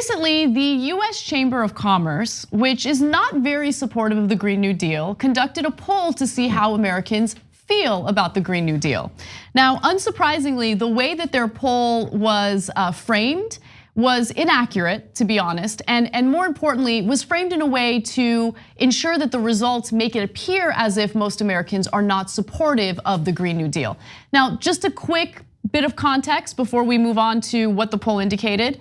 recently, the US Chamber of Commerce, which is not very supportive of the Green New Deal, conducted a poll to see how Americans feel about the Green New Deal. Now, unsurprisingly, the way that their poll was framed was inaccurate, to be honest, and more importantly, was framed in a way to ensure that the results make it appear as if most Americans are not supportive of the Green New Deal. Now, just a quick bit of context before we move on to what the poll indicated.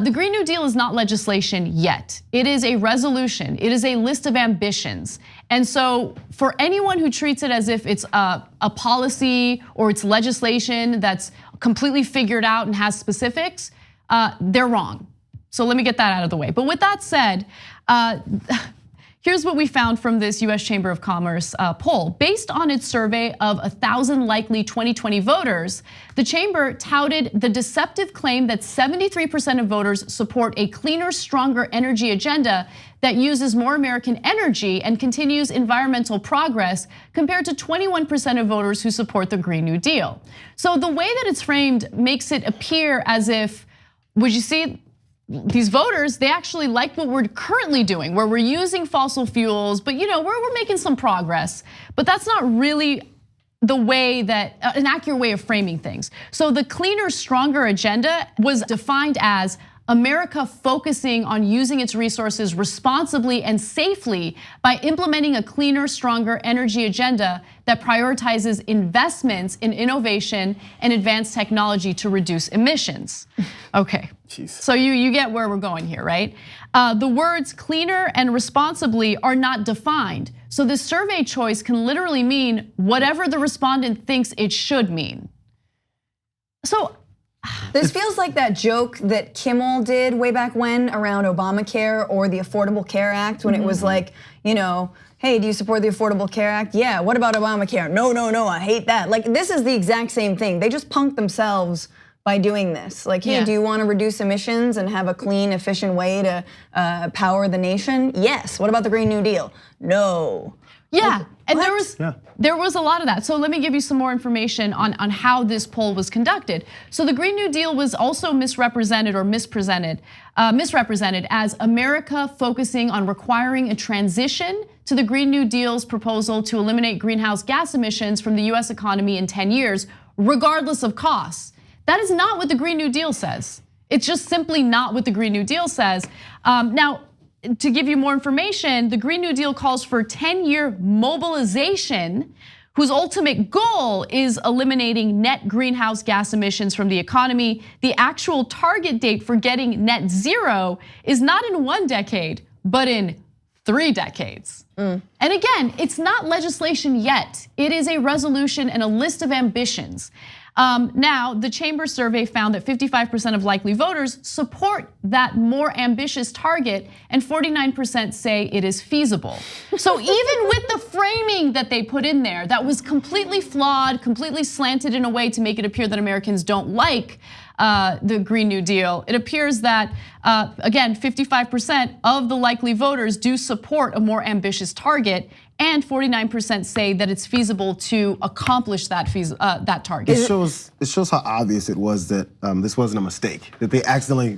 The Green New Deal is not legislation yet. It is a resolution. It is a list of ambitions. And so for anyone who treats it as if it's a policy or it's legislation that's completely figured out and has specifics, they're wrong. So let me get that out of the way. But with that said, here's what we found from this US Chamber of Commerce poll. Based on its survey of 1,000 likely 2020 voters, the chamber touted the deceptive claim that 73% of voters support a cleaner, stronger energy agenda that uses more American energy and continues environmental progress, compared to 21% of voters who support the Green New Deal. So the way that it's framed makes it appear as if, would you see, these voters, they actually like what we're currently doing, where we're using fossil fuels, but we're making some progress. But that's not really the way that, an accurate way of framing things. So the cleaner, stronger agenda was defined as America focusing on using its resources responsibly and safely by implementing a cleaner, stronger energy agenda that prioritizes investments in innovation and advanced technology to reduce emissions. Okay, jeez. So you get where we're going here, right? The words cleaner and responsibly are not defined. So this survey choice can literally mean whatever the respondent thinks it should mean. So this feels like that joke that Kimmel did way back when around Obamacare or the Affordable Care Act, when it was like, hey, do you support the Affordable Care Act? Yeah, what about Obamacare? No, I hate that. Like, this is the exact same thing. They just punked themselves by doing this. Like, hey, do you want to reduce emissions and have a clean, efficient way to power the nation? Yes. What about the Green New Deal? No. Yeah, and there was a lot of that. So let me give you some more information on how this poll was conducted. So the Green New Deal was also misrepresented as America focusing on requiring a transition to the Green New Deal's proposal to eliminate greenhouse gas emissions from the US economy in 10 years, regardless of costs. That is not what the Green New Deal says. It's just simply not what the Green New Deal says. Now, to give you more information, the Green New Deal calls for 10-year mobilization, whose ultimate goal is eliminating net greenhouse gas emissions from the economy. The actual target date for getting net zero is not in 1 decade, but in 3 decades. And again, it's not legislation yet. It is a resolution and a list of ambitions. Now, the chamber survey found that 55% of likely voters support that more ambitious target, and 49% say it is feasible. So even with the framing that they put in there, that was completely flawed, completely slanted in a way to make it appear that Americans don't like the Green New Deal, it appears that, again, 55% of the likely voters do support a more ambitious target, and 49% say that it's feasible to accomplish that target. It shows how obvious it was that this wasn't a mistake, that they accidentally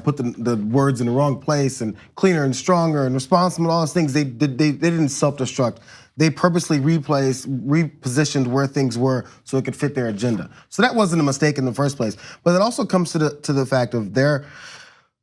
put the words in the wrong place, and cleaner and stronger and responsible, all those things. They didn't self-destruct. They purposely repositioned where things were so it could fit their agenda. So that wasn't a mistake in the first place. But it also comes to the fact of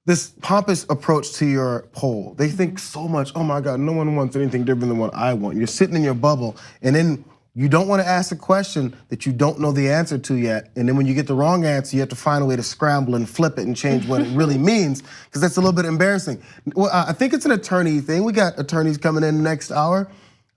this pompous approach to your poll. They think so much, oh my God, no one wants anything different than what I want. You're sitting in your bubble, and then you don't want to ask a question that you don't know the answer to yet. And then when you get the wrong answer, you have to find a way to scramble and flip it and change what it really means, because that's a little bit embarrassing. Well, I think it's an attorney thing. We got attorneys coming in next hour.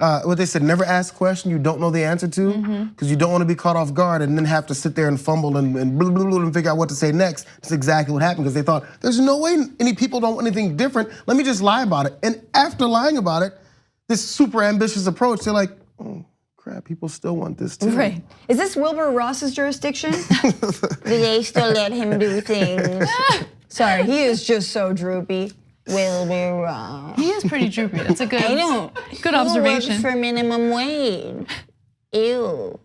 What they said, never ask a question you don't know the answer to, because you don't want to be caught off guard and then have to sit there and fumble and blah, blah, blah, and figure out what to say next. That's exactly what happened, because they thought, there's no way any people don't want anything different. Let me just lie about it. And after lying about it, this super ambitious approach, they're like, oh crap, people still want this too. Right. Is this Wilbur Ross's jurisdiction? Do they still let him do things? Sorry, he is just so droopy. Wilbur Ross. He is pretty droopy. That's a good observation. Who works for minimum wage? Ew.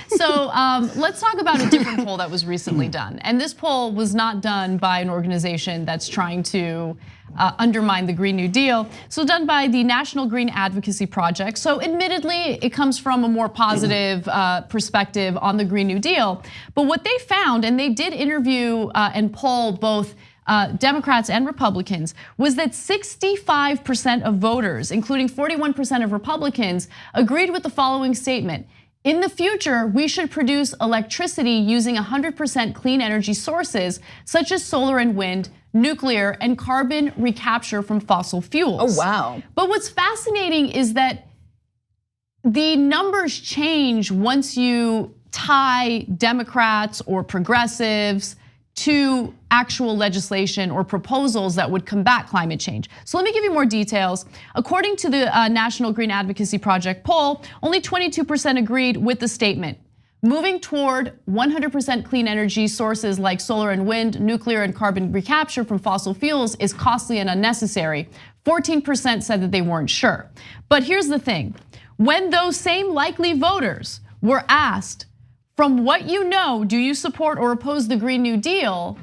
So let's talk about a different poll that was recently done. And this poll was not done by an organization that's trying to undermine the Green New Deal. So done by the National Green Advocacy Project. So admittedly, it comes from a more positive perspective on the Green New Deal. But what they found, and they did interview and poll both Democrats and Republicans, was that 65% of voters, including 41% of Republicans, agreed with the following statement. In the future, we should produce electricity using 100% clean energy sources, such as solar and wind, nuclear, and carbon recapture from fossil fuels. Oh, wow. But what's fascinating is that the numbers change once you tie Democrats or progressives to actual legislation or proposals that would combat climate change. So let me give you more details. According to the National Green Advocacy Project poll, only 22% agreed with the statement. Moving toward 100% clean energy sources like solar and wind, nuclear, and carbon recapture from fossil fuels is costly and unnecessary. 14% said that they weren't sure. But here's the thing. When those same likely voters were asked, from what you know, do you support or oppose the Green New Deal?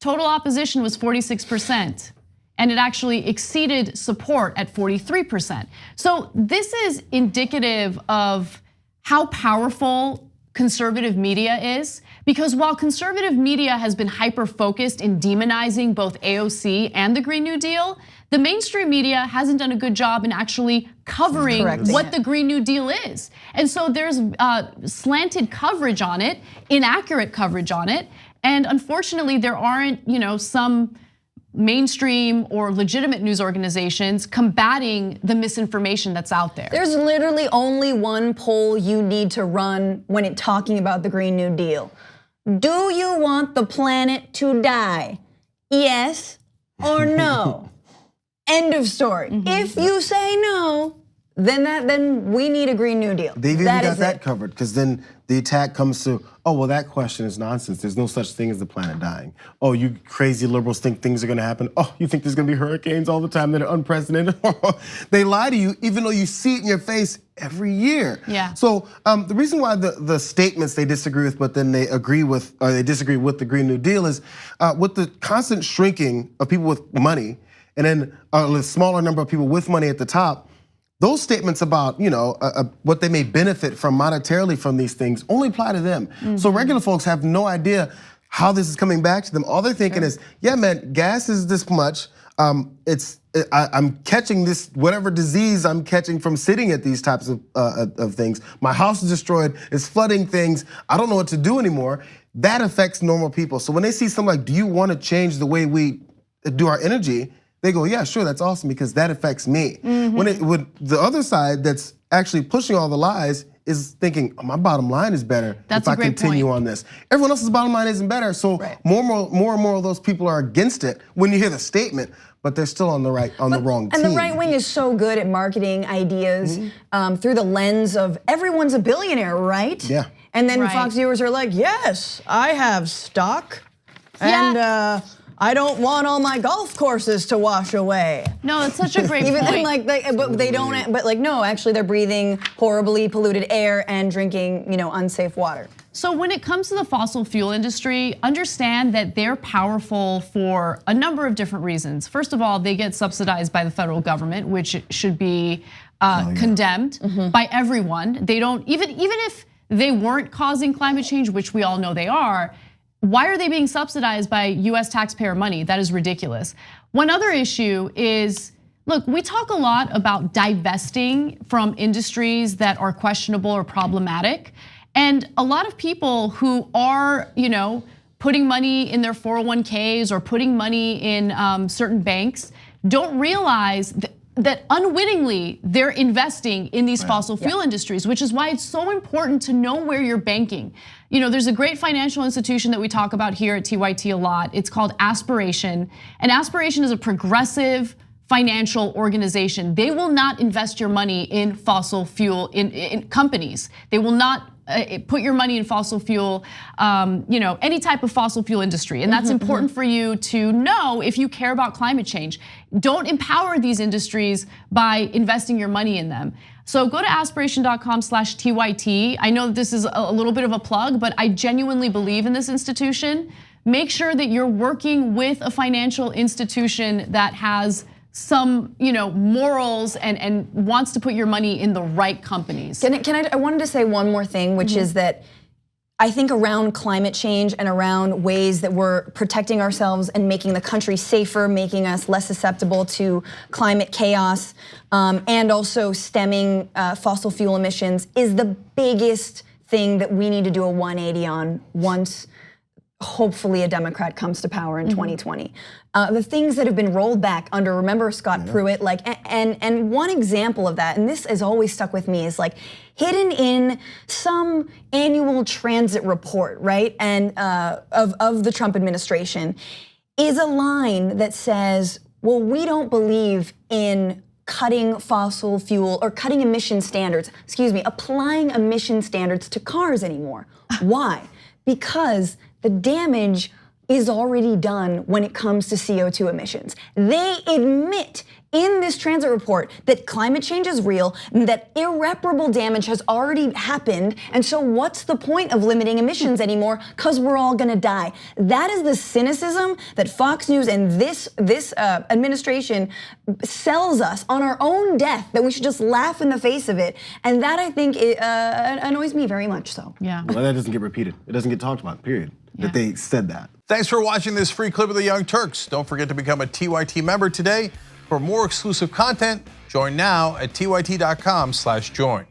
Total opposition was 46%, and it actually exceeded support at 43%. So this is indicative of how powerful conservative media is, because while conservative media has been hyper-focused in demonizing both AOC and the Green New Deal, the mainstream media hasn't done a good job in actually covering what the Green New Deal is. And so there's slanted coverage on it, inaccurate coverage on it, and unfortunately there aren't, some mainstream or legitimate news organizations combating the misinformation that's out there. There's literally only one poll you need to run when it's talking about the Green New Deal. Do you want the planet to die? Yes or no? End of story. If you say no, then we need a Green New Deal. They've even got that covered, because then the attack comes to, oh, well, that question is nonsense. There's no such thing as the planet dying. Oh, you crazy liberals think things are gonna happen. Oh, you think there's gonna be hurricanes all the time that are unprecedented. They lie to you, even though you see it in your face every year. Yeah. So the reason why the statements they disagree with, but then they agree with, or they disagree with the Green New Deal is with the constant shrinking of people with money, and then a smaller number of people with money at the top. Those statements about what they may benefit from monetarily from these things only apply to them. So regular folks have no idea how this is coming back to them. All they're thinking is, yeah, man, gas is this much. I'm catching this whatever disease I'm catching from sitting at these types of things. My house is destroyed. It's flooding things. I don't know what to do anymore. That affects normal people. So when they see something like, do you want to change the way we do our energy? They go, yeah, sure, that's awesome, because that affects me. When the other side that's actually pushing all the lies is thinking, oh, my bottom line is better if I continue on this. Everyone else's bottom line isn't better, so more and more of those people are against it when you hear the statement, but they're still on the wrong team. And the right wing is so good at marketing ideas through the lens of everyone's a billionaire, right? Yeah. And then Fox viewers are like, yes, I have stock, and I don't want all my golf courses to wash away. No, it's such a great Even point. then, but they don't. But no, actually, they're breathing horribly polluted air and drinking, unsafe water. So when it comes to the fossil fuel industry, understand that they're powerful for a number of different reasons. First of all, they get subsidized by the federal government, which should be condemned by everyone. They don't even if they weren't causing climate change, which we all know they are. Why are they being subsidized by US taxpayer money? That is ridiculous. One other issue is, look, we talk a lot about divesting from industries that are questionable or problematic. And a lot of people who are, putting money in their 401ks or putting money in certain banks don't realize that unwittingly they're investing in these fossil fuel industries, which is why it's so important to know where you're banking. There's a great financial institution that we talk about here at TYT a lot. It's called Aspiration, and Aspiration is a progressive financial organization. They will not invest your money in fossil fuel in companies. They will not put your money in fossil fuel, any type of fossil fuel industry. And that's important for you to know if you care about climate change. Don't empower these industries by investing your money in them. So go to aspiration.com/TYT. I know that this is a little bit of a plug, but I genuinely believe in this institution. Make sure that you're working with a financial institution that has some, morals and wants to put your money in the right companies. I wanted to say one more thing, which is that I think around climate change and around ways that we're protecting ourselves and making the country safer, making us less susceptible to climate chaos, and also stemming fossil fuel emissions is the biggest thing that we need to do a 180 on once hopefully a Democrat comes to power in 2020. The things that have been rolled back under, remember Scott Pruitt, and one example of that, and this has always stuck with me, is like hidden in some annual transit report, right? And of the Trump administration is a line that says, well, we don't believe in cutting fossil fuel or cutting emission standards, applying emission standards to cars anymore. Why? Because the damage is already done when it comes to CO2 emissions. They admit in this transit report that climate change is real and that irreparable damage has already happened. And so what's the point of limiting emissions anymore? Because we're all gonna die. That is the cynicism that Fox News and this administration sells us on our own death, that we should just laugh in the face of it. And that, I think, annoys me very much so. Yeah. Well, that doesn't get repeated. It doesn't get talked about, period. That they said that. Thanks for watching this free clip of the Young Turks. Don't forget to become a TYT member today. For more exclusive content, join now at tyt.com/join.